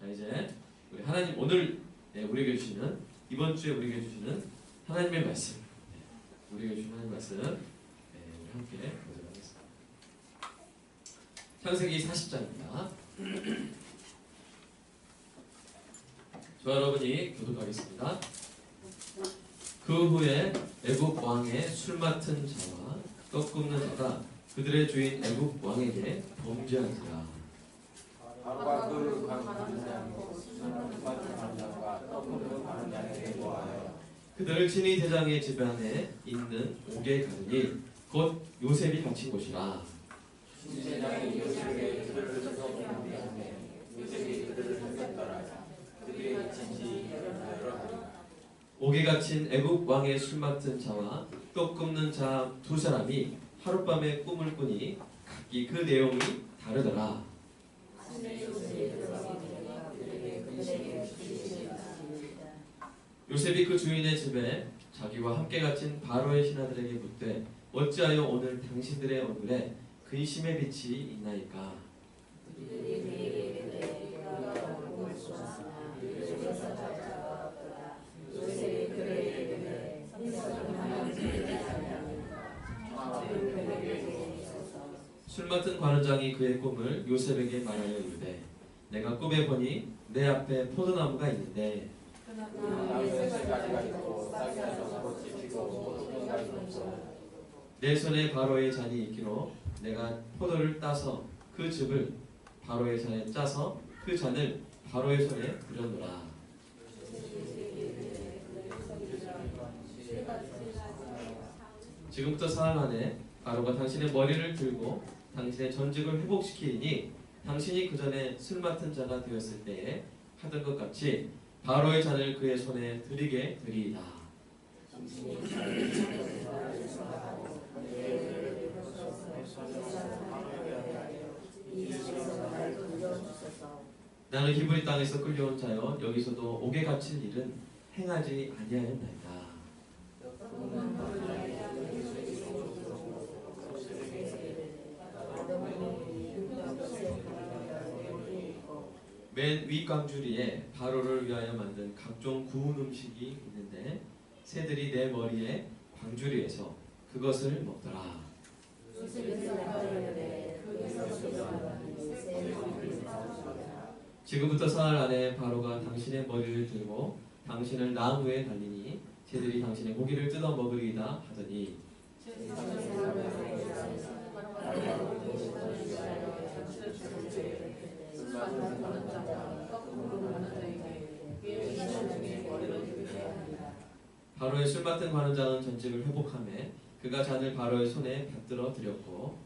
자, 이제 우리 하나님 오늘 우리에게 주시는, 이번 주에 우리에게 주시는 하나님의 말씀, 우리에게 주시는 하나님의 말씀 우리 함께 보도록 하겠습니다. 창세기 40장입니다. 저와 여러분이 교독하겠습니다. 그 후에 애굽 왕의 술 맡은 자와 떡 굽는 자가 그들의 주인 애굽 왕에게 범죄한지라. 바로가 그 가는 자고 술 맡은 자와 떡 굽는 자에게 보아요. 그들을 친히 대장의 집 안에 있는 옥에 가두니 곧 요셉이 갇힌 곳이라. 대장이 요셉에게 그들을 속였는데 요셉이 그들을 속였더라. 그들의 진지 여러분. 옥에 갇힌 애굽 왕의 술 맡은 자와 떡 굽는 자 두 사람이 하룻밤에 꿈을 꾸니 각기 그 내용이 다르더라. 요셉이 그 주인의 집에 자기와 함께 갇힌 바로의 신하들에게 묻되 어찌하여 오늘 당신들의 얼굴에 근심의 빛이 있나이까? 술 맡은 관원장이 그의 꿈을 요셉에게 말하여 이르되 내가 꿈에 보니 내 앞에 포도나무가 있는데 내 손에 바로의 잔이 있기로 내가 포도를 따서 그 즙을 바로의 잔에 짜서 그 잔을 바로의 손에 부려놓으라. 지금부터 사흘 안에 바로가 당신의 머리를 들고 당신의 전직을 회복시키니 당신이 그 전에 술 맡은 자가 되었을 때에 하던 것 같이 바로의 잔을 그의 손에 드리게 되리이다. 나는 히브리 땅에서 끌려온 자여 여기서도 옥에 갇힌 일은 행하지 아니하였나이다. 맨 위 깡주리에 바로를 위하여 만든 각종 구운 음식이 있는데 새들이 내 머리에 광주리에서 그것을 먹더라. 지금부터 사흘 안에 바로가 당신의 머리를 들고 당신을 나무에 달리니 새들이 당신의 고기를 뜯어 먹으리이다 하더니 바로의 술 맡은 관원장은 전직을 회복하며 그가 잔을 바로의 손에 받들어 드렸고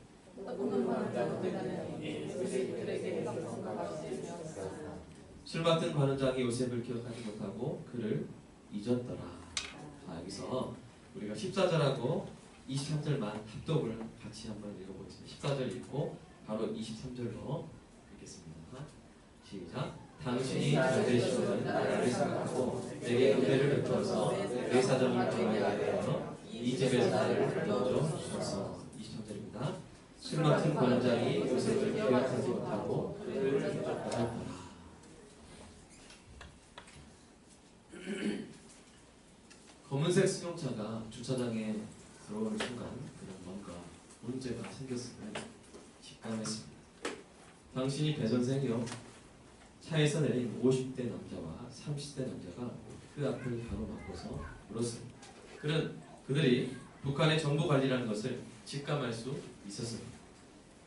술 맡은 관원장이 요셉을 기억하지 못하고 그를 잊었더라. 자, 여기서 우리가 14절하고 23절만 합독을 같이 한번 읽어보겠습니다. 14절 읽고 바로 23절로 읽겠습니다. 시작. 당신이 잘되시면 나를 생각하고 내게 은혜를 베풀어서 내 사정을 당하게 하여 이 집에서 나를 건져 주소서. 23절입니다. 술 맡은 관원장이 요셉을 기억하지 못하고 그를 잊었더라. 검은색 승용차가 주차장에 들어오는 순간 그냥 뭔가 문제가 생겼음을 직감했습니다. 당신이 배 선생이요. 차에서 내린 50대 남자와 30대 남자가 그 앞을 가로막고서 물었습니다. 그들이 북한의 정부 관리라는 것을 직감할 수 있었습니다.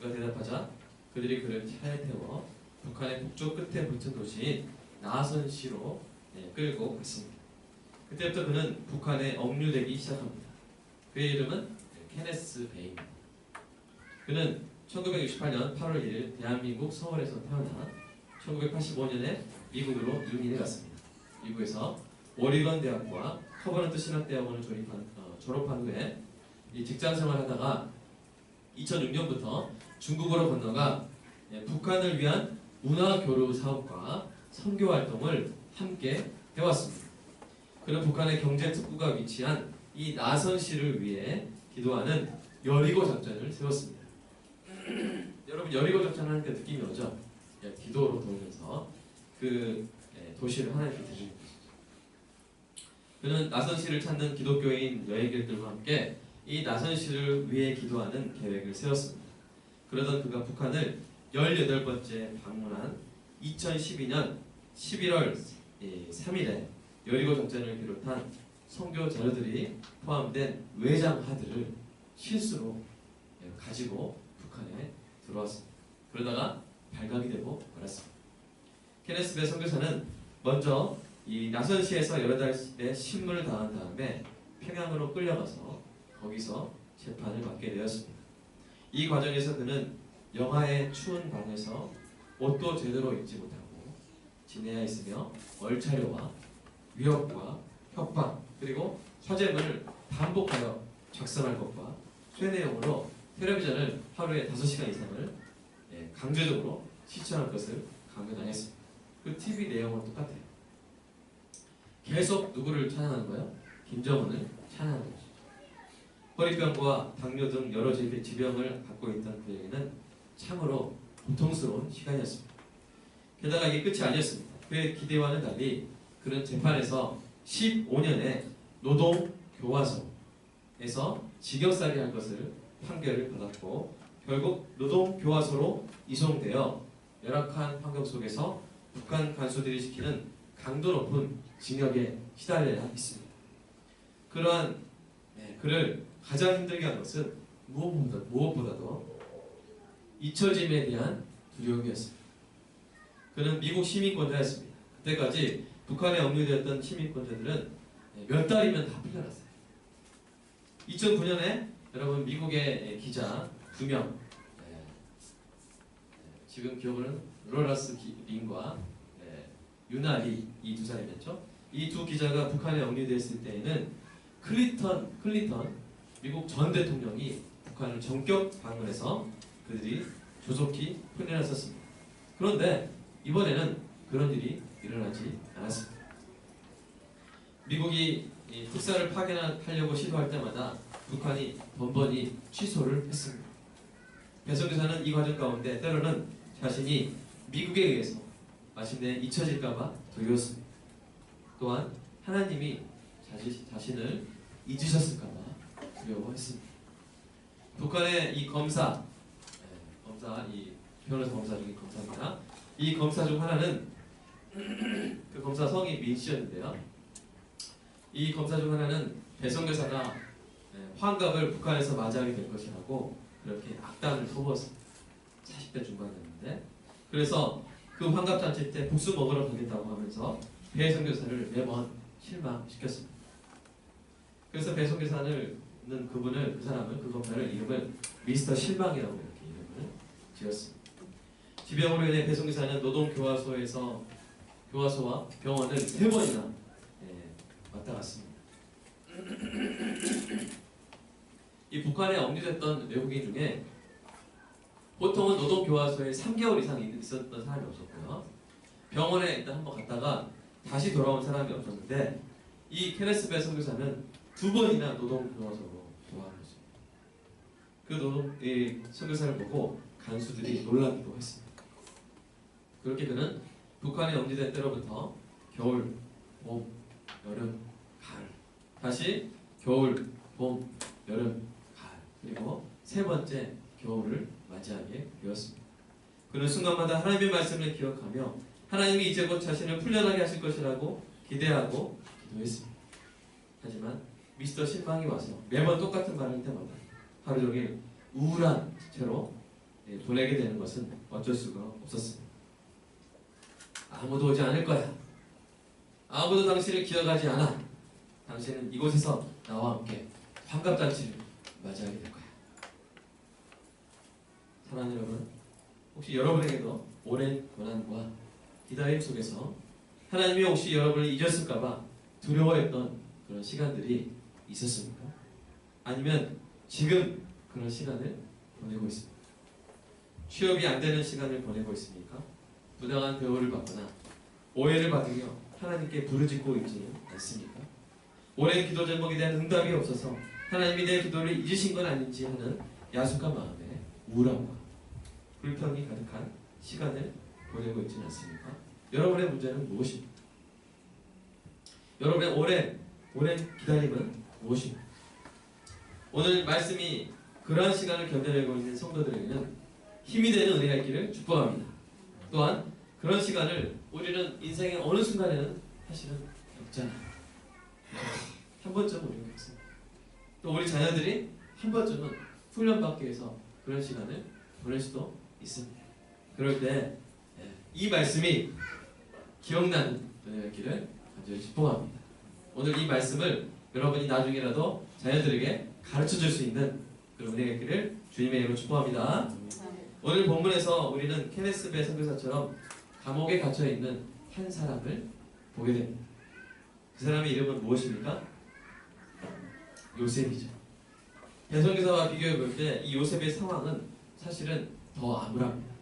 그가 대답하자 그들이 그를 차에 태워 북한의 북쪽 끝에 붙은 도시인 나선시로 끌고 갔습니다. 그때부터 그는 북한에 억류되기 시작합니다. 그의 이름은 케네스 베이입니다. 그는 1968년 8월 1일 대한민국 서울에서 태어나 1985년에 미국으로 이민을 갔습니다. 미국에서 오리건 대학과 커버넌트 신학대학원을 졸업한 후에 직장 생활하다가 2006년부터 중국으로 건너가 북한을 위한 문화교류 사업과 선교 활동을 함께 해왔습니다. 그는 북한의 경제특구가 위치한 이 나선시를 위해 기도하는 여리고 작전을 세웠습니다. 여러분 여리고 작전 하니까 느낌이 오죠? 기도로 돌면서 그 도시를 하나님께 드리는 것이죠. 그는 나선시를 찾는 기독교인 여행객들과 함께 이 나선시를 위해 기도하는 계획을 세웠습니다. 그러던 그가 북한을 18번째 방문한 2012년 11월 3일에 여리고 작전을 비롯한 선교 자료들이 포함된 외장하드를 실수로 가지고 북한에 들어왔습니다. 그러다가 발각이 되고 말았습니다. 케네스 배 선교사는 먼저 이 나선시에서 여러 달의 신문을 당한 다음에 평양으로 끌려가서 거기서 재판을 받게 되었습니다. 이 과정에서 그는 영하의 추운 밤에서 옷도 제대로 입지 못하고 지내야 있으며 얼차려와 위협과 협박 그리고 화재문을 반복하여 작성할 것과 쇠내용으로 텔레비전을 하루에 5시간 이상을 강제적으로 시청할 것을 강요당했습니다. 그 TV 내용은 똑같아요. 계속 누구를 찬양하는 거예요? 김정은을 찬양하는 거죠. 허리병과 당뇨 등 여러 질병을 갖고 있던 그에게는 참으로 고통스러운 시간이었습니다. 게다가 이게 끝이 아니었습니다. 그의 기대와는 달리 그는 재판에서 15년의 노동교화소에서 징역살이 할 것을 판결을 받았고 결국 노동교화소로 이송되어 열악한 환경 속에서 북한 간수들이 시키는 강도 높은 징역에 시달려야 했습니다. 그러한 그를 가장 힘들게 한 것은 무엇보다도 잊혀짐에 대한 두려움이었습니다. 그는 미국 시민권자였습니다. 그때까지 북한에 억류되었던 시민권자들은 몇 달이면 다 풀려났어요. 2009년에 여러분 미국의 기자 2명 지금 기억으로는 로라스 린과 유나리 이 두 사람이었죠. 이 두 기자가 북한에 억류됐을 때에는 클린턴 미국 전 대통령이 북한을 전격 방문해서 그들이 조속히 풀려났었습니다. 그런데 이번에는 그런 일이 일어나지 않았습니다. 미국이 특사를 파견하려고 시도할 때마다 북한이 번번이 취소를 했습니다. 배 선교사는 이 과정 가운데 때로는 자신이 미국에 의해서 마침내 잊혀질까봐 두려웠습니다. 또한 하나님이 자신을 잊으셨을까봐 두려워했습니다. 북한의 이 이 변호사 검사 중에 검사입니다. 이 검사 중 하나는 그 검사 성이 민 씨였는데요. 이 검사 중 하나는 배 선교사가 환갑을 북한에서 맞이하게 될 것이라고 그렇게 악담을 퍼부었습니다. 40대 중반이었는데 그래서 그 환갑잔치 때 국수 먹으러 가겠다고 하면서 배 선교사를 매번 실망시켰습니다. 그래서 배 선교사는 그 사람을 그 검사를 이름을 미스터 실망이라고 이렇게 이름을 지었습니다. 지병으로 인해 배 선교사는 노동교화소와 병원을 3번이나 왔다 갔습니다. 이 북한에 억류됐던 외국인 중에 보통은 노동교화소에 3개월 이상 있었던 사람이 없었고요. 병원에 일단 한번 갔다가 다시 돌아온 사람이 없었는데 이 케네스 배 선교사는 2번이나 노동교화소로 돌아간 것입니다. 그 선교사를 보고 간수들이 놀라기도 했습니다. 그렇게 그는 북한에 억류된 때로부터 겨울, 봄, 여름, 가을 다시 겨울, 봄, 여름, 가을 그리고 3번째 겨울을 맞이하게 되었습니다. 그는 순간마다 하나님의 말씀을 기억하며 하나님이 이제 곧 자신을 풀려나게 하실 것이라고 기대하고 기도했습니다. 하지만 미스터 실망이 와서 매번 똑같은 말을 할 때마다 하루 종일 우울한 채로 보내게 되는 것은 어쩔 수가 없었습니다. 아무도 오지 않을 거야. 아무도 당신을 기억하지 않아. 당신은 이곳에서 나와 함께 환갑잔치를 맞이하게 될 거야. 사랑하는 여러분, 혹시 여러분에게도 오랜 고난과 기다림 속에서 하나님이 혹시 여러분을 잊었을까봐 두려워했던 그런 시간들이 있었습니까? 아니면 지금 그런 시간을 보내고 있습니까? 취업이 안 되는 시간을 보내고 있습니까? 부당한 대우를 받거나 오해를 받으며 하나님께 부르짖고 있지는 않습니까? 오랜 기도 제목에 대한 응답이 없어서 하나님이 내 기도를 잊으신 건 아닌지 하는 야속한 마음에 우울함과 불평이 가득한 시간을 보내고 있지는 않습니까? 여러분의 문제는 무엇입니까? 여러분의 오랜 기다림은 무엇입니까? 오늘 말씀이 그러한 시간을 견뎌내고 있는 성도들에게는 힘이 되는 은혜가 있기를 축복합니다. 또한 그런 시간을 우리는 인생의 어느 순간에는 사실은 겪잖아요. 한 번쯤은 우리가 겪습니다. 또 우리 자녀들이 한 번쯤은 훈련받기 위해서 그런 시간을 보낼 수도 있습니다. 그럴 때 이 말씀이 기억나는 은혜가 있기를 간절히 축복합니다. 오늘 이 말씀을 여러분이 나중에라도 자녀들에게 가르쳐 줄 수 있는 그런 은혜가 있기를 주님의 이름으로 축복합니다. 오늘 본문에서 우리는 케네스 베 선교사처럼 감옥에 갇혀 있는 한 사람을 보게 됩니다. 그 사람의 이름은 무엇입니까? 요셉이죠. 배 선교사와 비교해 볼 때 이 요셉의 상황은 사실은 더 암울합니다.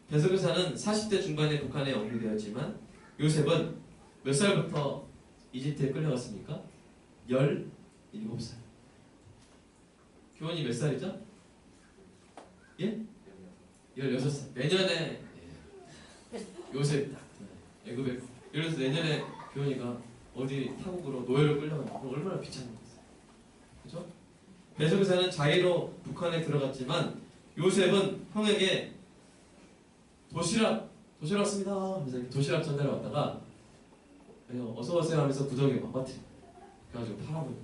배 선교사는 40대 중반에 북한에 억류되었지만 요셉은 몇 살부터 이집트에 끌려갔습니까? 17살. 교원이 몇 살이죠? 예? 16살. 내년에 요셉 애굽에 예를 들어서 내년에 교원이가 어디 타국으로 노예로 끌려간다. 그럼 얼마나 비참한 거겠어요. 그죠? 배선교사는 자의로 북한에 들어갔지만 요셉은 형에게 도시락 왔습니다 하면서 이렇게 도시락 전달해 왔다가 어서 오세요 하면서 구덩이에 맞바트려. 그래가지고 팔아버려.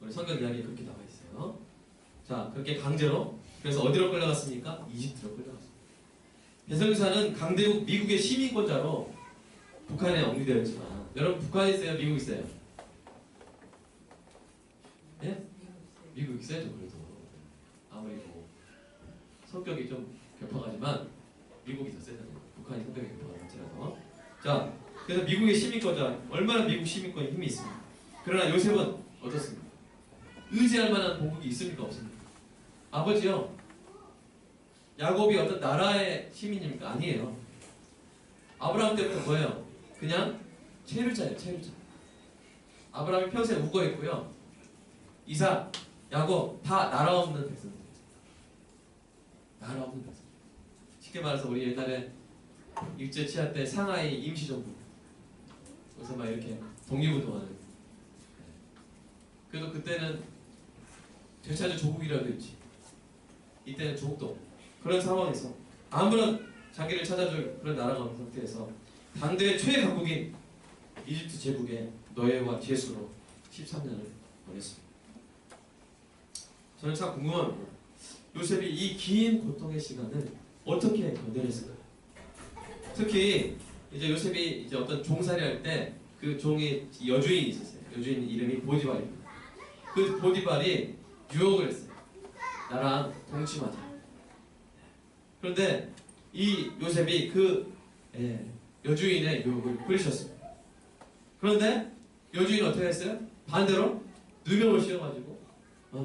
우리 성경 이야기에 그렇게 나와 있어요. 자, 그렇게 강제로 그래서 어디로 끌려갔습니까? 이집트로 끌려갔습니다. 배선교사는 강대국 미국의 시민권자로 북한에 억류되었지만 여러분 북한에 있어요? 미국 있어요? 예? 미국 있어요? 그래도 아무리 뭐 성격이 좀 격하지만 미국이 더 세잖아요. 북한이 성격이 격하지라도. 자, 그래서 미국의 시민권자 얼마나 미국 시민권에 힘이 있습니까? 그러나 요셉은 어떻습니까? 의지할 만한 본국이 있습니까? 없습니까? 아버지요. 야곱이 어떤 나라의 시민입니까? 아니에요. 아브라함 때부터 뭐예요? 그냥 체류자예요. 체류자. 아브라함이 평생 우거했고요. 이삭, 야곱 다 나라 없는 백성들. 나라 없는 백성. 쉽게 말해서 우리 옛날에 일제 치하 때 상하이 임시정부 그래서 막 이렇게 독립운동하는. 그래도 그때는 되찾을 조국이라도 있지. 이때는 조국도 없고. 그런 상황에서 아무런 자기를 찾아줄 그런 나라가 없는 상태에서 당대의 최강국인 이집트 제국의 노예와 죄수로 13년을 보냈습니다. 저는 참 궁금합니다. 요셉이 이 긴 고통의 시간을 어떻게 견뎌냈을까요? 특히 이제 요셉이 이제 어떤 종살이 할 때 그 종의 여주인이 있었어요. 여주인 이름이 보디발입니다. 그 보디발이 유혹을 했어요. 나랑 동침하자. 그런데 이 요셉이 그 여주인의 유혹을 뿌리셨습니다. 그런데 여주인은 어떻게 했어요? 반대로 누명을 씌워가지고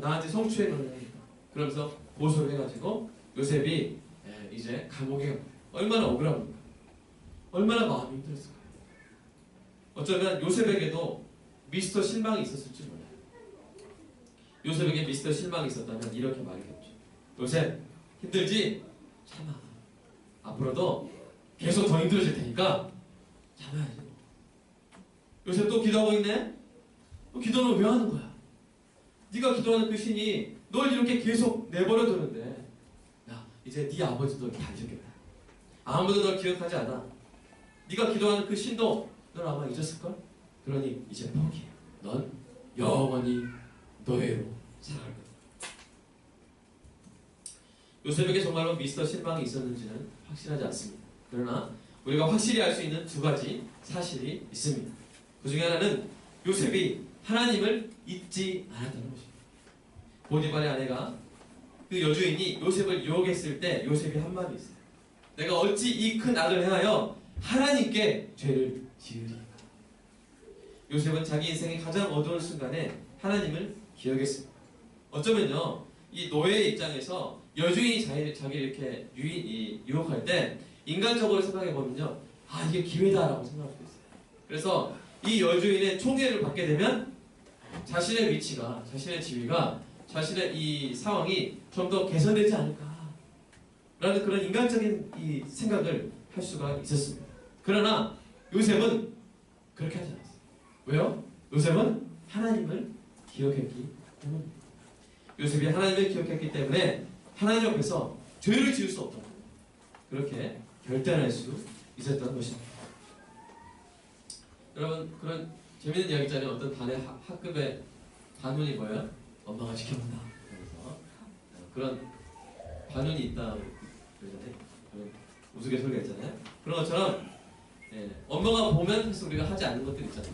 나한테 성추행을 해야겠다. 그러면서 고소를 해가지고 요셉이 이제 감옥에 얼마나 억울합니까? 얼마나 마음이 힘들었을까요? 어쩌면 요셉에게도 미스터 실망이 있었을지 몰라요. 요셉에게 미스터 실망이 있었다면 이렇게 말했겠죠. 요셉 힘들지? 참아. 앞으로도 계속 더 힘들어질 테니까 참아야지. 요셉 또 기도하고 있네? 기도는 왜 하는 거야? 네가 기도하는 그 신이 널 이렇게 계속 내버려 두는데 야 이제 네 아버지도 다 잊었겠다. 아무도 널 기억하지 않아. 네가 기도하는 그 신도 널 아마 잊었을걸? 그러니 이제 포기해. 넌 영원히 노예로 살아갈 거야. 요셉에게 정말로 미스터 실망이 있었는지는 확실하지 않습니다. 그러나 우리가 확실히 알 수 있는 두 가지 사실이 있습니다. 그 중에 하나는 요셉이 하나님을 잊지 않았다는 것입니다. 보디발의 아내가 그 여주인이 요셉을 유혹했을 때 요셉이 한 말이 있어요. 내가 어찌 이 큰 악을 행하여 하나님께 죄를 지으리까. 요셉은 자기 인생의 가장 어두운 순간에 하나님을 기억했습니다. 어쩌면요 이 노예의 입장에서 여주인이 자기를 이렇게 유혹할 때 인간적으로 생각해보면요 이게 기회다라고 생각할 수 있어요. 그래서 이 여주인의 총애를 받게 되면 자신의 위치가, 자신의 지위가, 자신의 이 상황이 좀 더 개선되지 않을까 라는 그런 인간적인 이 생각을 할 수가 있었습니다. 그러나 요셉은 그렇게 하지 않았어요. 왜요? 요셉은 하나님을 기억했기 때문입니다. 요셉이 하나님을 기억했기 때문에 하나님 앞에서 죄를 지을 수 없다고 그렇게 결단할 수 있었던 것입니다. 여러분, 그런 재밌는 이야기 있잖아요. 어떤 반의 학급의 반문이 뭐예요? 엄마가 시켜본다. 그래서 그런 반문이 있다 그러잖아요. 그런 우스갯소리가 있잖아요. 그런 것처럼 엄마가 보면 사실 우리가 하지 않는 것들이 있잖아요.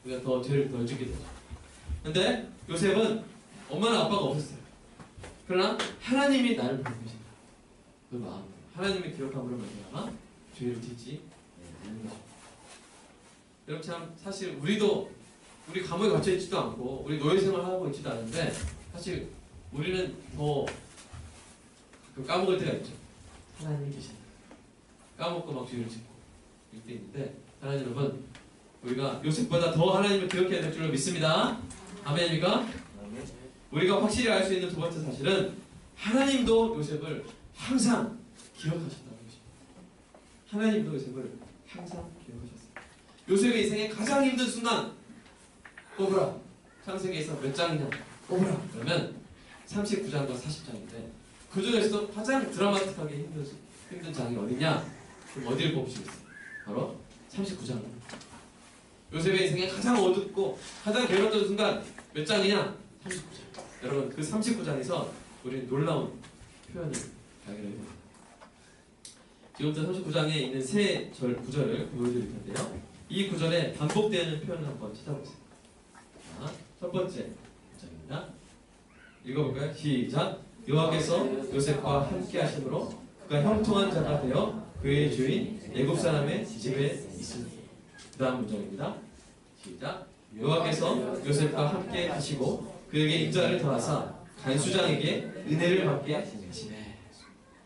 우리가 더 죄를 덜 짓게 되죠. 근데 요셉은 엄마나 아빠가 없었어요. 그러나 하나님이 나를 보고 계신다. 그 마음, 하나님의 기억함으로 말미암아 죄를 짓지 않는 것입니다. 여러분 참 사실 우리 감옥에 갇혀 있지도 않고 우리 노예 생활하고 있지도 않은데 사실 우리는 더 까먹을 때가 있죠. 하나님이 계신다. 까먹고 막 죄를 짓고 이럴 때 있는데 하나님 여러분 우리가 요셉보다 더 하나님을 기억해야 될 줄로 믿습니다. 아멘입니까? 우리가 확실히 알 수 있는 두 번째 사실은 하나님도 요셉을 항상 기억하셨다는 것입니다. 하나님도 요셉을 항상 기억하셨어요. 요셉의 인생의 가장 힘든 순간 꼽으라. 창세기에서 몇 장이냐 꼽으라. 그러면 39장과 40장인데 그 중에서도 가장 드라마틱하게 힘든 장이 어디냐? 그럼 어디를 꼽으시겠어요? 바로 39장입니다. 요셉의 인생에 가장 어둡고 가장 괴로웠던 순간 몇 장이냐? 39장. 여러분 그 39장에서 우리는 놀라운 표현을 발견하게 됩니다. 지금부터 39장에 있는 세 구절을 보여드릴 텐데요. 이 구절에 반복되는 표현을 한번 찾아보세요. 자, 첫 번째 구절입니다. 읽어볼까요? 시작! 여호와께서 요셉과 함께 하심으로 그가 형통한 자가 되어 그의 주인 애굽 사람의 집에 있으니. 그 다음 문장입니다. 시작! 여호와께서 요셉과 함께 하시고 그에게 인자를 더하사 간수장에게 은혜를 받게 하시네.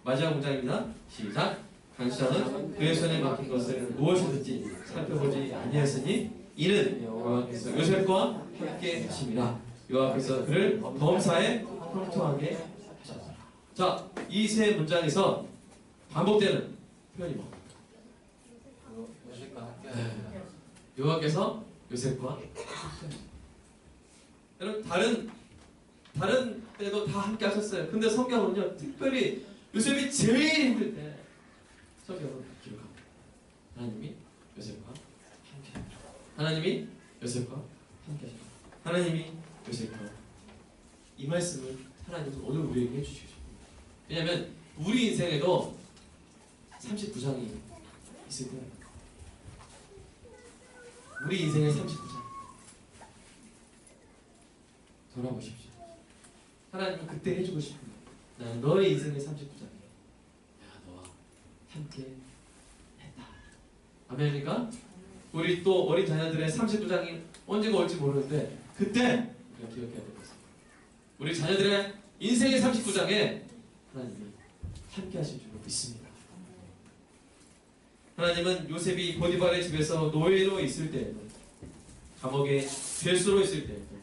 마지막 문장입니다. 시작! 간수장은 그의 손에 맡긴 것을 무엇이든지 살펴보지 아니하였으니 이는 여호와께서 요셉과 함께 하심이라. 여호와께서 그를 범사에 형통하게 하셨더라. 자, 이 세 문장에서 반복되는 표현이 뭡니까? 요셉과 함께 하십니다. 여호와께서 요셉과 함께 하십니다. 여러분 다른 때도 다 함께 하셨어요. 근데 성경은요 특별히 요셉이 제일 힘들 때 성경은 기록합니다. 하나님이 요셉과 함께 하십니다. 하나님이 요셉과 함께 하십니다. 하나님이 요셉과 이 말씀을 하나님은 오늘 우리에게 해주시고 싶습니다. 왜냐하면 우리 인생에도 39장이 있을 거예요. 우리 인생의 39장 돌아보십시오. 하나님은 그때 해주고 싶습니다. 나는 너의 인생의 39장이야. 내가 너와 함께 했다. 아멘입니까? 우리 또 어린 자녀들의 39장이 언제가 올지 모르는데 그때 우리가 기억해야 될 것입니다. 우리 자녀들의 인생의 39장에 하나님이 함께 하실 줄로 믿습니다. 하나님은 요셉이 보디발의 집에서 노예로 있을 때에도 감옥에 죄수로 있을 때에도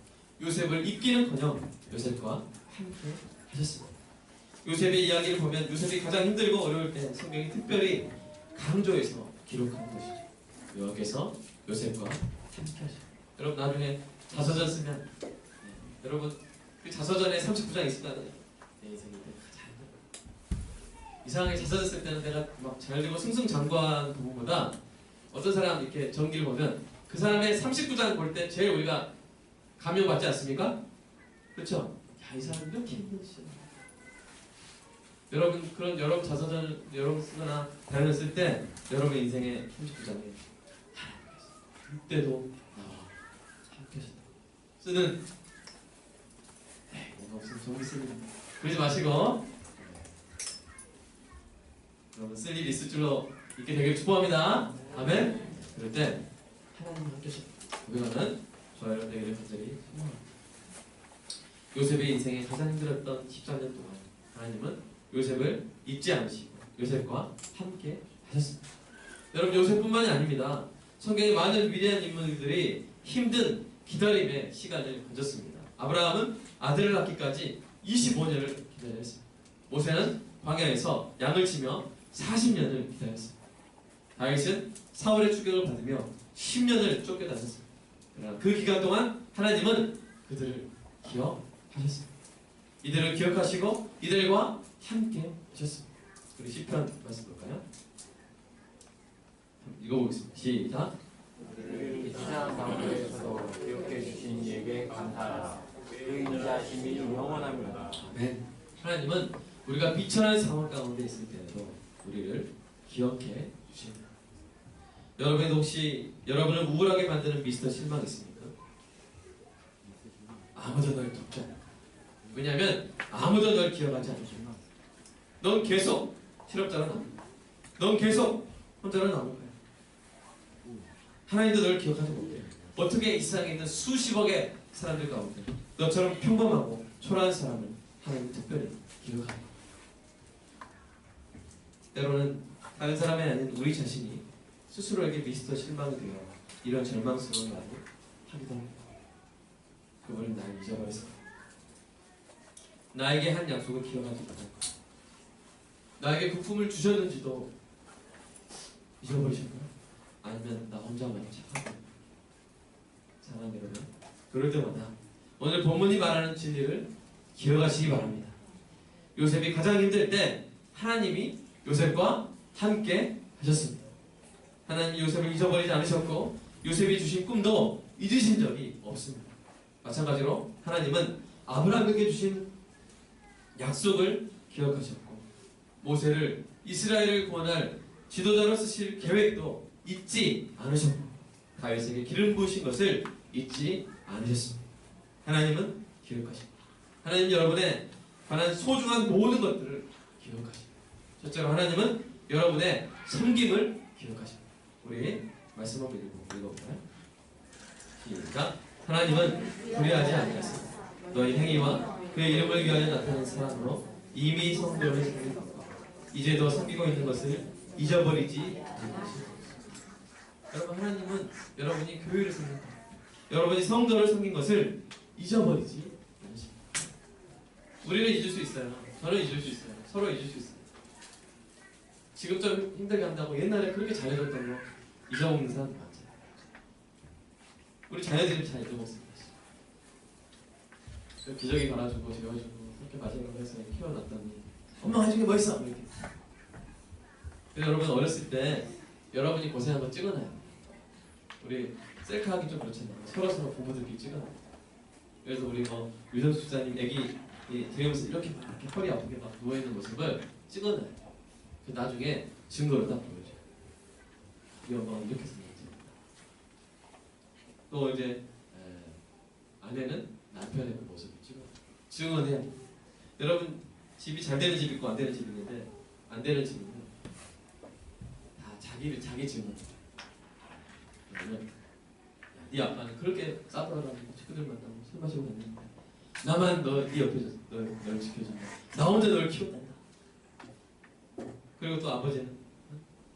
요셉을 입기는커녕 요셉과 함께 하셨습니다. 요셉의 이야기를 보면 요셉이 가장 힘들고 어려울 때 성경이 특별히 강조해서 기록하는 것이죠. 여호와께서 요셉과 함께 하십니다. 여러분 나중에 자서전 쓰면 여러분 그 자서전에 39장 있으면 내 인생이 가장 힘들어요. 이상하게 자서전 쓸 때는 내가 막 잘 되고 승승장구한 부분보다 어떤 사람 이렇게 전기를 보면 그 사람의 39장 볼 때 제일 우리가 감명받지 않습니까? 그렇죠? 야, 이 사람 이렇게 힘들지. 여러분 그런 여러분 자서전 여러분 쓰거나 대안을 쓸 때 여러분 인생의 39장에 그때도 나와 함께 하신다. 쓰는 뭔가 없으면 종이 쓰는 그러지 마시고 여러분 쓸 일이 있을 줄로 있게 되길 축복합니다. 아멘. 그럴 때 하나님 함께 하신다. 고백하는 저와 여러분 되기를 간절히 소망합니다. 요셉의 인생에 가장 힘들었던 14년 동안 하나님은 요셉을 잊지 않으시고 요셉과 함께 하셨습니다. 여러분 요셉뿐만이 아닙니다. 성경에 많은 위대한 인물들이 힘든 기다림의 시간을 가졌습니다. 아브라함은 아들을 낳기까지 25년을 기다렸습니다. 모세는 광야에서 양을 치며 40년을 기다렸습니다. 다윗은 사울의 추격을 받으며 10년을 쫓겨다녔습니다. 그러나 그 기간 동안 하나님은 그들을 기억하셨습니다. 이들을 기억하시고 이들과 함께 하셨습니다. 우리 시편 말씀 볼까요? 읽어보겠습니다. 시작. 이 지난 가운데에서도 기억해 주신 이에게 감사하라. 그 인자심이 영원합니다. 아멘. 하나님은 우리가 비천한 상황 가운데 있을 때에도 우리를 기억해 주십니다. 여러분도 혹시 여러분을 우울하게 만드는 미스터 실망 있습니까? 아무도 널 돕지 않아. 왜냐하면 아무도 널 기억하지 않으셔. 넌 계속 실업자로 남을 거야. 넌 계속 혼자로 남을 거야. 하나님도 널 기억하지 못해. 어떻게 이 세상에 있는 수십억의 사람들 가운데 너처럼 평범하고 초라한 사람을 하나님은 특별히 기억하는 거야. 때로는 다른 사람이 아닌 우리 자신이 스스로에게 미스터 실망이 되어 이런 절망스러운 말을 하기도 합니다. 그분은 나를 잊어버렸어. 나에게 한 약속을 기억하지 못할 거야. 나에게 부품을 주셨는지도 잊어버리셨나요? 아니면 나 혼자만 착하고 사랑하는 여러분, 그럴 때마다 오늘 본문이 말하는 진리를 기억하시기 바랍니다. 요셉이 가장 힘들 때 하나님이 요셉과 함께 하셨습니다. 하나님이 요셉을 잊어버리지 않으셨고 요셉이 주신 꿈도 잊으신 적이 없습니다. 마찬가지로 하나님은 아브라함에게 주신 약속을 기억하셨고 모세를 이스라엘을 구원할 지도자로 쓰실 계획도 잊지 않으셨고 다윗에게 기름 부으신 것을 잊지 않으셨습니다. 하나님은 기억하십니다. 하나님 여러분의 관한 소중한 모든 것들을 기억하십니다. 첫째로 하나님은 여러분의 섬김을 기억하십니다. 우리 말씀 한번 읽어볼까요? 시작. 하나님은 불의하지 아니하시고 너희 행위와 그의 이름을 위하여 나타낸 사랑으로 이미 성도를 섬기고 이제도 섬기고 있는 것을 잊어버리지 않으십니다. 여러분, 하나님은 여러분이 교회를 섬긴 것, 여러분이 성도를 섬긴 것을 잊어버리지 않으십니다. 우리는 잊을 수 있어요. 저는 잊을 수 있어요. 서로 잊을 수 있어요. 지금 좀 힘들게 한다고 옛날에 그렇게 잘해줬던 거 잊어먹는 사람 많아요. 우리 자녀들이 잘 잊어먹습니다. 기저귀 갈아주고 재워주고 그렇게 맛있는 거 해서 키워놨더니 엄마 해준 게 뭐 있어? 이렇게. 그래서 여러분 어렸을 때 여러분이 고생한 거 찍어놔요. 우리 셀카하기 좀 그렇잖아요. 서로 부부들끼리 찍어놔요. 그래서 우리 뭐 유정수 집사님 애기 들으면서 이렇게 막 이렇게 허리 아프게 막 누워있는 모습을 찍어놔요. 그 나중에 증거를 딱 보여줘요. 이 엄마가 이렇게 생겼지. 또 이제 아내는 남편의 그 모습을 찍어요. 증언해야 돼요. 여러분 집이 잘 되는 집이 있고 안 되는 집이 있는데 안 되는 집은 다 자기 증언. 그러면 네 아빠는 그렇게 싸돌아가지고 친구들 만나고 술 마시고 갔는데 나만 네 옆에 널 지켜준다. 나 혼자 널 키웠단다. 그리고 또 아버지는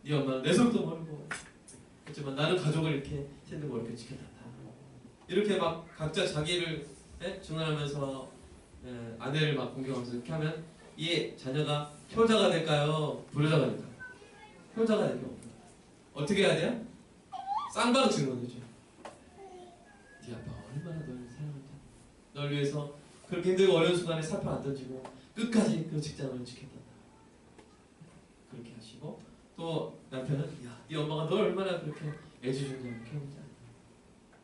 네 엄마는 내 속도 모르고 그렇지만 나는 가족을 이렇게 샌드고 이렇게 지켜준다. 이렇게 막 각자 자기를 증언하면서 아내를 막 공격하면서 이렇게 하면 이 자녀가 효자가 될까요? 불효자가 될까요? 효자가 될 경우 어떻게 해야 돼요? 쌍방 증언해줘. 네 아빠 얼마나 널 사랑한다. 널 위해서 그렇게 힘들고 어려운 순간에 사표 안 던지고 끝까지 그 직장을 지켰단다. 그렇게 하시고 또 남편은 야, 네 엄마가 널 얼마나 그렇게 애지중지 하고 키웠는지 알아.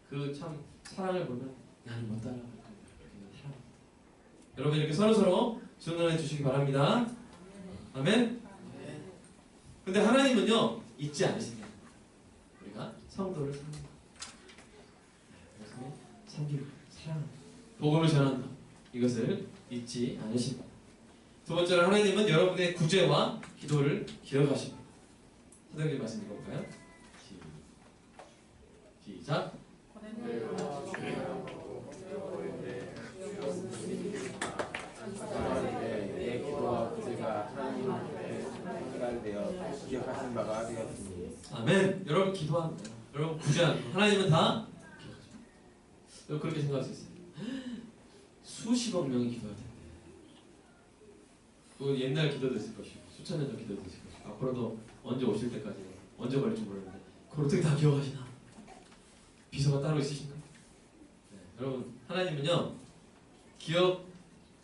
그 참 사랑을 보면 나는 못 따라갈 거야. 그렇게 사랑. 여러분 이렇게 서로 증언해 주시기 바랍니다. 아멘. 근데 하나님은요 잊지 않으신다. 우리가 성도를 섬긴다. 그래서 섬기고 사랑한다. 복음을 전한다. 이것을 잊지 않으신다. 두 번째로 하나님은 여러분의 구제와 기도를 기억하십니다. 사도행전 말씀 읽어볼까요? 시작. 내 기도와 구제가 하나님 앞에 성결되어 기억하신 바가 되었습니다. 아멘. 여러분 기도합니다. 여러분 구제합니다. 하나님은 다 기억하십니다. 여러분 그렇게 생각할 수 있어요. 수십억 명이 기도할 텐데 그 옛날 기도도 있을 것이고 수천 년 전 기도도 있을 것이고 앞으로도 언제 오실 때까지 언제 걸릴지 모르는데 그걸 어떻게 다 기억하시나? 비서가 따로 있으신가? 네, 여러분 하나님은요 기억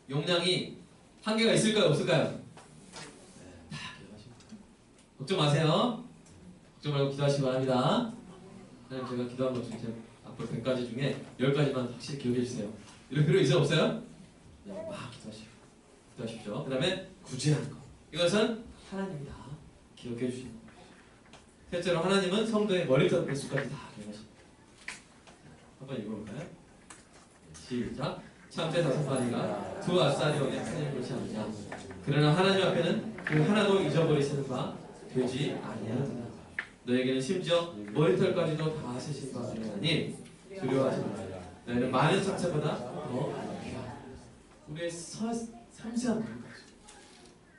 용량이 한계가 있을까요 없을까요? 네, 다 기억하십니다. 걱정 마세요. 걱정 말고 기도하시기 바랍니다. 하나님 제가 기도한 것 중에 앞으로 100가지 중에 10가지만 확실히 기억해 주세요. 이럴 필요 있어요 없어요? 네, 막 기도하십시오. 그 다음에 구제하는 것. 이것은 하나님이 다 기억해 주시는 거예요. 셋째로 하나님은 성도의 머리부터 발수까지 다 기억하십니다. 한번 읽어볼까요? 시작. 참새 5마리가 두 아사리온에 틀린 것이 아니냐. 그러나 하나님 앞에는 그 하나도 잊어버리시는 바 되지 아니하느니라. 너에게는 심지어 머리털까지도 다 세신 바 되나니 두려워하지 말라. 너희는 많은 참새보다 더 귀하다. 우리의 섬세한 부분까지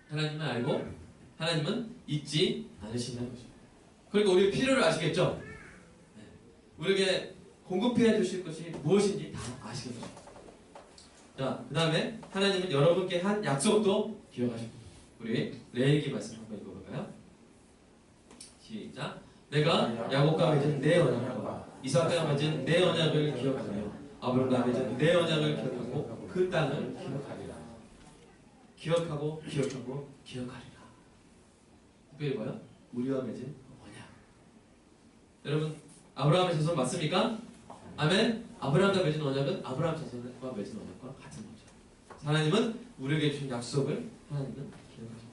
하나님은 알고 하나님은 잊지 않으신다는 것입니다. 그러니까 우리 필요를 아시겠죠? 네. 우리에게 공급해 주실 것이 무엇인지 다 아시겠죠? 자, 그 다음에 하나님은 여러분께 한 약속도 기억하십니다. 우리 레위기 말씀 한번 읽어볼까요? 시작. 내가 야곱과 맺은 내 언약과 이삭과 맺은 내 언약을 기억하며 아브라함과 맺은 내 언약을 기억하고 그 땅을 기억하리라. 기억하고 기억하리라. 특별히 뭐요? 우리와 맺은 언약. 여러분 아브라함의 자손 맞습니까? 아멘. 아브라함과 맺은 언약은 아브라함 자손과 맺은 언약과 같은 거죠. 하나님은 우리에게 주신 약속을 하나님은 기억하십니다.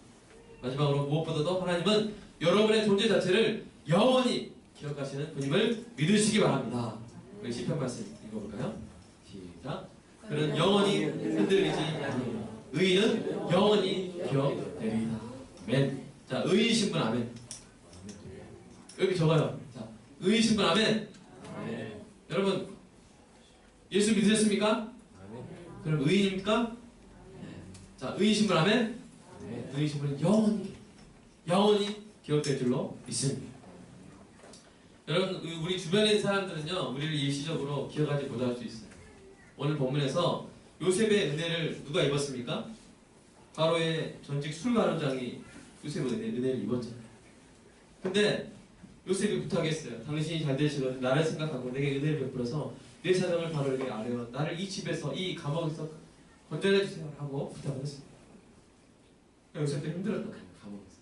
마지막으로 무엇보다도 하나님은 여러분의 존재 자체를 영원히 기억하시는 분임을 믿으시기 바랍니다. 우리 시편 말씀 읽어볼까요? 시작. 그는 영원히 흔들리지 아니하며 의인은 영원히 기억되리이다. 아멘. 자, 의인이신 분 아멘. 여기 적어요. 자, 의인이신 분 아멘. 아멘. 여러분 예수 믿으셨습니까? 아멘. 그럼 의인입니까? 네. 자, 의인이신 분 아멘. 네. 의인이신 분은 영원히 기억될 줄로 믿습니다. 여러분 우리 주변에 있는 사람들은요 우리를 일시적으로 기억하지 못할 수 있어요. 오늘 본문에서 요셉의 은혜를 누가 입었습니까? 바로의 전직 술가론장이 요셉의 은혜를 입었잖아요. 근데 요셉이 부탁했어요. 당신이 잘 되시거든 나를 생각하고 내게 은혜를 베풀어서 내 사정을 바로에게 아뢰어 나를 이 집에서 이 감옥에서 건져내주세요 하고 부탁을 했습니다. 요셉도 힘들었던 거예요. 감옥에서.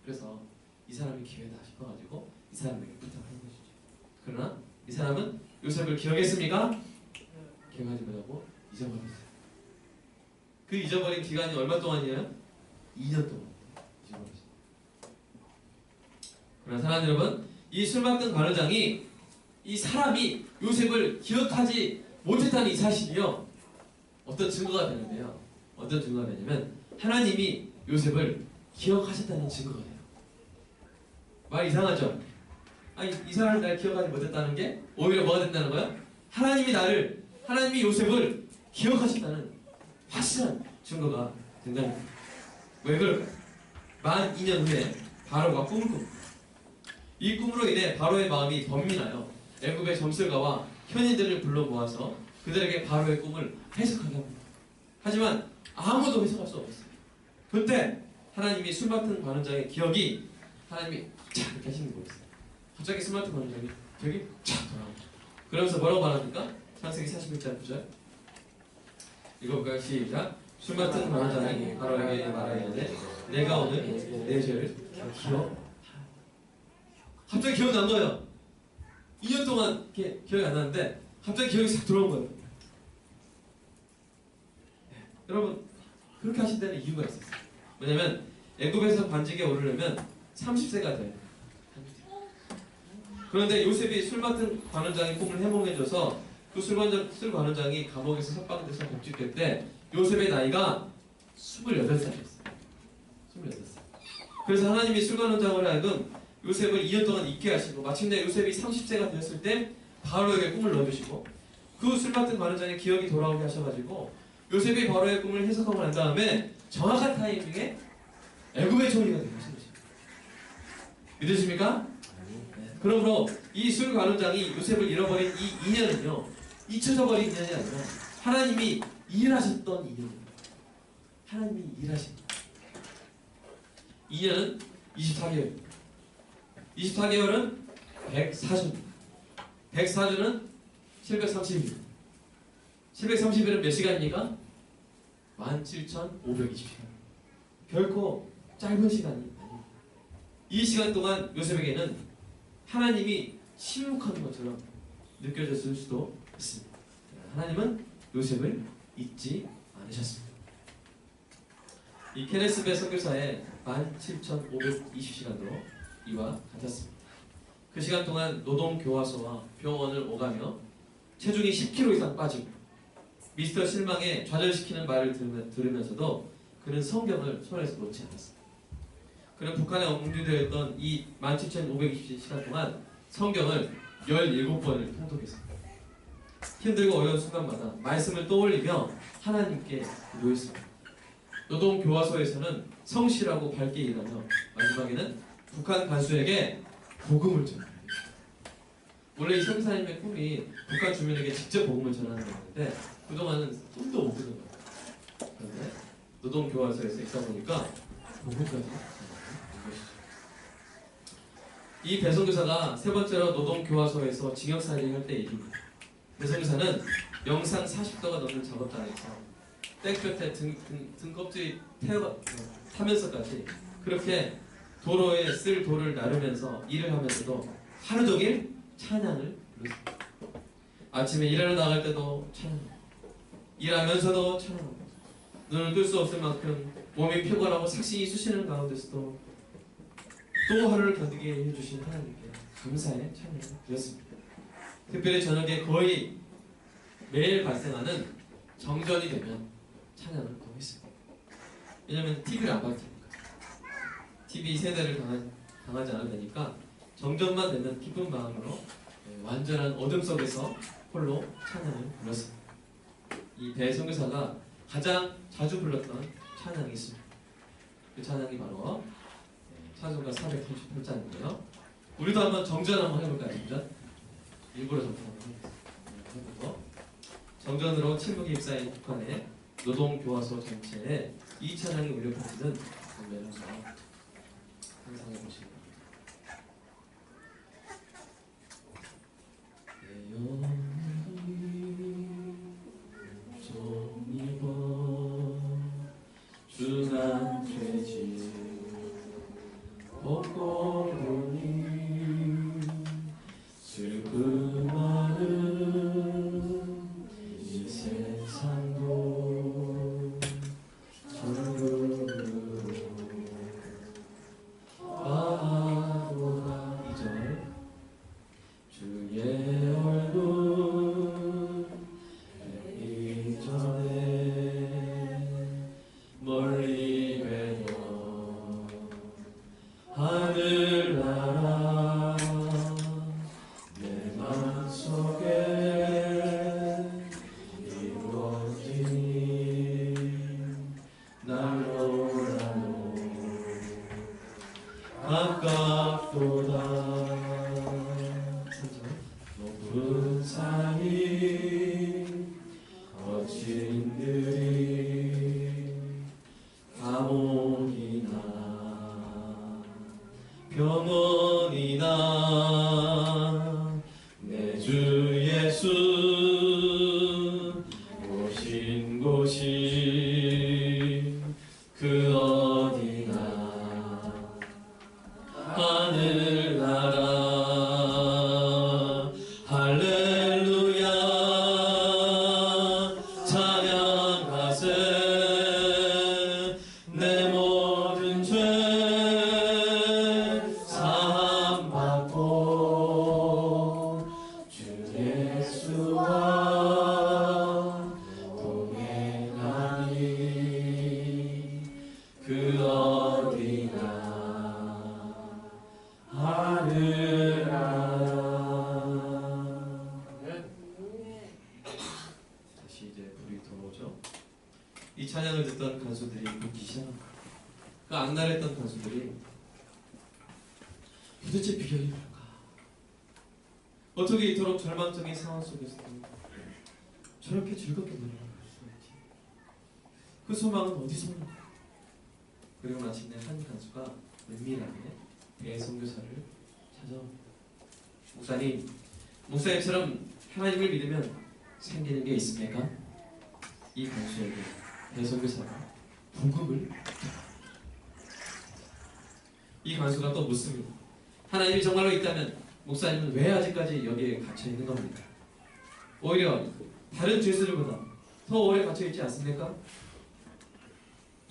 그래서 이 사람이 기회다 싶어가지고 이 사람에게 부탁하는 것이죠. 그러나 이 사람은 요셉을 기억했습니까? 기억하지 못하고 잊어버렸어요. 그 잊어버린 기간이 얼마 동안이에요? 2년 동안 잊어버렸어요. 그러나 사랑하는 여러분, 이 술박던 관원장이 이 사람이 요셉을 기억하지 못했다는 이 사실이요 어떤 증거가 되는데요. 어떤 증거가 되냐면 하나님이 요셉을 기억하셨다는 증거가 돼요. 말 이상하죠? 아니 이 사람을 날 기억하지 못했다는 게 오히려 뭐가 된다는 거야? 하나님이 요셉을 기억하셨다는 확실한 증거가 된다는 거예요. 왜 그럴까요? 만 2년 후에 바로가 꿈을 꿉니다. 이 꿈으로 인해 바로의 마음이 번민하여 애굽의 점술가와 현인들을 불러 모아서 그들에게 바로의 꿈을 해석하게 합니다. 하지만 아무도 해석할 수 없었어요. 그때 하나님이 술 맡은 관원장의 기억이 하나님이 쫙 이렇게 하시는 거였어요. 갑자기 술 맡은 관원장이 기억이 쫙 돌아옵니다. 그러면서 뭐라고 말합니까? 창세기 41장 9절 읽어볼까요? 시작. 술 맡은 관원장이 바로에게 말하였는데 내가 오늘 내 죄를 기억하라. 갑자기 기억난 거예요. 2년 동안 이렇게 기억이 안 나는데 갑자기 기억이 싹 들어온 거예요. 네. 여러분 그렇게 하실 때는 이유가 있었어요. 왜냐면 애굽에서 관직에 오르려면 30세가 돼요. 그런데 요셉이 술 맡은 관원장의 꿈을 해몽해줘서 그 술 관원장이 감옥에서 석방돼서 복직될 때 요셉의 나이가 28살이었어요. 28살. 그래서 하나님이 술 관원장을 하여금 요셉을 2년 동안 있게 하시고 마침내 요셉이 30세가 되었을 때 바로에게 꿈을 넣어주시고 그 술 맡은 관원장의 기억이 돌아오게 하셔가지고 요셉이 바로의 꿈을 해석하고 난 다음에 정확한 타이밍에 애굽의 총리가 되신 것입니다. 믿으십니까? 네. 그러므로 이 술 관원장이 요셉을 잃어버린 이 2년은요 잊혀져버린 2년이 아니라 하나님이 일하셨던 2년입니다. 하나님이 일하십니다. 2년은 24개월, 24개월은 104주입니다. 104주는 730일, 730일은 몇 시간입니까? 17,520시간. 결코 짧은 시간이 아닙니다. 이 시간 동안 요셉에게는 하나님이 침묵하는 것처럼 느껴졌을 수도 있습니다. 하나님은 요셉을 잊지 않으셨습니다. 이 케네스베 선교사의 17,520시간도 이와 같았습니다. 그 시간 동안 노동교화소와 병원을 오가며 체중이 10kg 이상 빠지고 미스터 실망에 좌절시키는 말을 들으면서도 그는 성경을 손에서 놓지 않았습니다. 그는 북한에 억류되어 있던 이 17,520시간 동안 성경을 17번을 통독했습니다. 힘들고 어려운 순간마다 말씀을 떠올리며 하나님께 기도했습니다. 노동교화소에서는 성실하고 밝게 일하며 마지막에는 북한 간수에게 복음을 전합니다. 원래 이 선교사님의 꿈이 북한 주민에게 직접 복음을 전하는 거였는데 그동안은 꿈도 못 꾸는 거예요. 그런데 노동교화소에서 있다 보니까 복음까지 전하는 것이죠. 이 배선교사가 세 번째로 노동교화소에서 징역살이를 할 때 일입니다. 배선교사는 영상 40도가 넘는 작업장에서 땡볕에 등 껍질이 타면서까지 그렇게 도로에 쓸 돌을 나르면서 일을 하면서도 하루 종일 찬양을 부르습니다. 아침에 일하러 나갈 때도 찬양하고 일하면서도 찬양하고 눈을 뜰 수 없을 만큼 몸이 피곤하고 삭신이 쑤시는 가운데서도 또 하루를 견디게 해주신 하나님께 감사의 찬양을 드렸습니다. 특별히 저녁에 거의 매일 발생하는 정전이 되면 찬양을 더 했습니다. 왜냐하면 TV를 안 봐도 되니까. TV 세대를 당하지 않아도 되니까 정전만 되면 기쁜 마음으로 완전한 어둠 속에서 홀로 찬양을 불렀습니다. 이 배선교사가 가장 자주 불렀던 찬양이 있습니다. 그 찬양이 바로 찬송가 438장인데요. 우리도 한번 정전 한번 해볼까요? 정전? 일부러 정전 한번 해보고 정전으로 침묵에 휩싸인 북한의 노동교화소 전체에 이 찬양이 울려 퍼지는 장면을 상상해 보시기 바랍니다. 좀 입어 준한 죄질 벗고 보니 슬픔 많은 이 세상도 천국으로 가보라. 2절 주의 얼굴 뵙기 전에 멀리 뵈도 하늘나라 내 맘속에 이루어지니 날로라도 가깝도다. 높은 산이 거친 들이 감옥이나 병원이나 내 주 예수 오신 곳이 그 어디나 하늘나라 할렐루야 찬양하세 내 모든 죄 사함받고 주 예수와 동행하니 그 어디나 하늘나라. 다시 이제 불이 들어오죠. 이 찬양을 듣던 간수들이 묻기 시작합니다. 그 악랄했던 간수들이 도대체 비결이 뭘까? 어떻게 이토록 절망적인 상황 속에서도 저렇게 즐겁게 노래를 부를 수가 있지? 그 소망은 어디서 오는가? 그리고 마침내 한 간수가 은밀하게 대선교사를 찾아옵니다. 목사님처럼 하나님을 믿으면 생기는 게 있습니까? 이 간수에게 대선교사가 복음을 이 간수가 또 묻습니다. 하나님이 정말로 있다면 목사님은 왜 아직까지 여기에 갇혀 있는 겁니까? 오히려 다른 죄수들보다 더 오래 갇혀 있지 않습니까?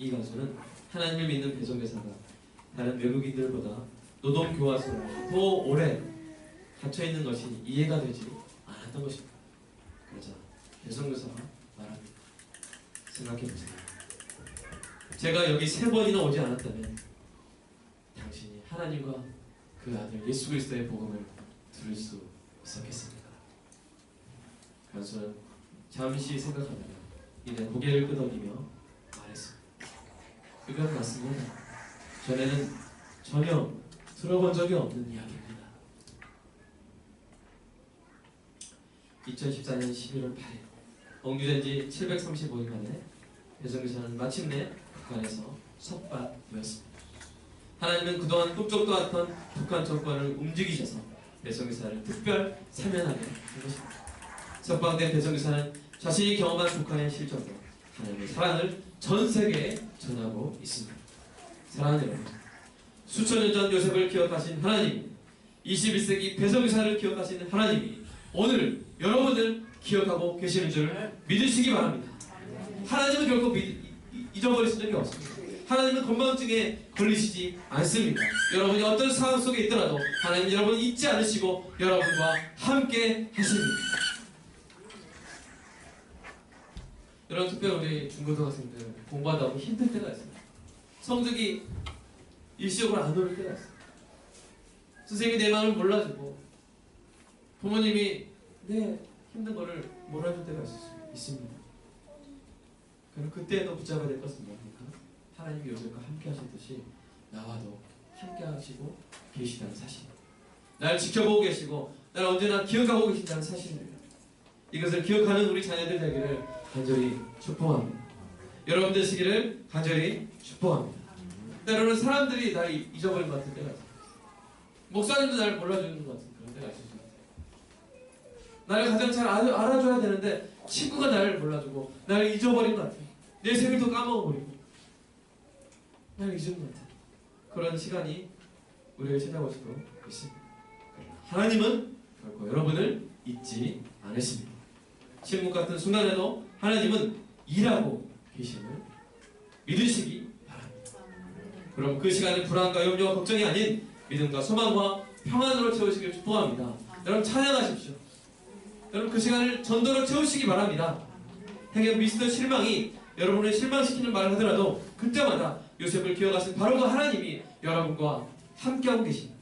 이 간수는 하나님을 믿는 배송교사가 다른 외국인들보다 노동교화소로 더 오래 갇혀 있는 것이 이해가 되지 않았던 것입니다. 그러자 배송교사가 말합니다. 생각해보세요. 제가 여기 3번이나 오지 않았다면 당신이 하나님과 그 아들 예수 그리스도의 복음을 들을 수 있었겠습니까? 간수는 잠시 생각하다가 이내 고개를 끄덕이며 말했습니다. 그건 맞습니다. 전에는 전혀 들어본 적이 없는 이야기입니다. 2014년 11월 8일 억류된 지 735일 만에 배송교사는 마침내 북한에서 석방되었습니다. 하나님은 그동안 꿈쩍도 않던 북한 정권을 움직이셔서 배송교사를 특별 사면하게 한 것입니다. 석방된 배송교사는 자신이 경험한 북한의 실정과 하나님의 사랑을 전 세계에 전하고 있습니다. 사랑하는 여러분, 수천 년 전 요셉을 기억하신 하나님, 21세기 배송교사를 기억하시는 하나님이 오늘 여러분을 기억하고 계시는 줄 믿으시기 바랍니다. 하나님은 결코 잊어버리신 적이 없습니다. 하나님은 건망증에 걸리시지 않습니다. 여러분이 어떤 상황 속에 있더라도 하나님은 여러분을 잊지 않으시고 여러분과 함께 하십니다. 여러분, 특별히 우리 중고등학생들 공부하다 보면 힘들 때가 있습니다. 성적이 일시적으로 안 오를 때가 있습니다. 선생님이 내 마음을 몰라주고 부모님이 내 힘든 거를 몰아줄 때가 있습니다. 그럼 그때도 붙잡아야 될 것은 뭡니까? 하나님이 요셉과 함께 하셨듯이 나와도 함께 하시고 계시다는 사실, 날 지켜보고 계시고 날 언제나 기억하고 계신다는 사실입니다. 이것을 기억하는 우리 자녀들 되기를 간절히 축복합니다. 여러분 되시기를 간절히 축복합니다. 때로는 사람들이 날 잊어버린 것 같은 때가 있어요. 목사님도 날 몰라주는 것 같은 그런 때가 있어요. 나를 가장 잘 알아줘야 되는데 친구가 나를 몰라주고 나를 잊어버린 것 같아요. 내 생일도 까먹어버리고 날 잊은 것 같아요. 그런 시간이 우리를 찾아올 수도 있습니다. 하나님은 결코 여러분을 잊지 않으십니다. 침묵 같은 순간에도 하나님은 일하고 계심을 믿으시기 바랍니다. 그럼 그 시간은 불안과 염려와 걱정이 아닌 믿음과 소망과 평안으로 채우시길 축복합니다. 여러분 찬양하십시오. 여러분 그 시간을 전도로 채우시기 바랍니다. 행여 미스터 실망이 여러분을 실망시키는 말을 하더라도 그때마다 요셉을 기억하신 바로 그 하나님이 여러분과 함께하고 계십니다.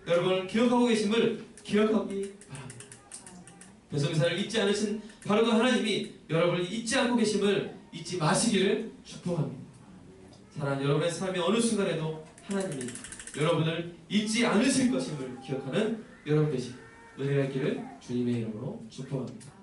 여러분을 기억하고 계심을 기억하기 바랍니다. 배송교사를 잊지 않으신 바로 그 하나님이 여러분을 잊지 않고 계심을 잊지 마시기를 축복합니다. 사랑하는 여러분의 삶의 어느 순간에도 하나님이 여러분을 잊지 않으실 것임을 기억하는 여러분 되시기 은혜가 있기를 주님의 이름으로 축복합니다.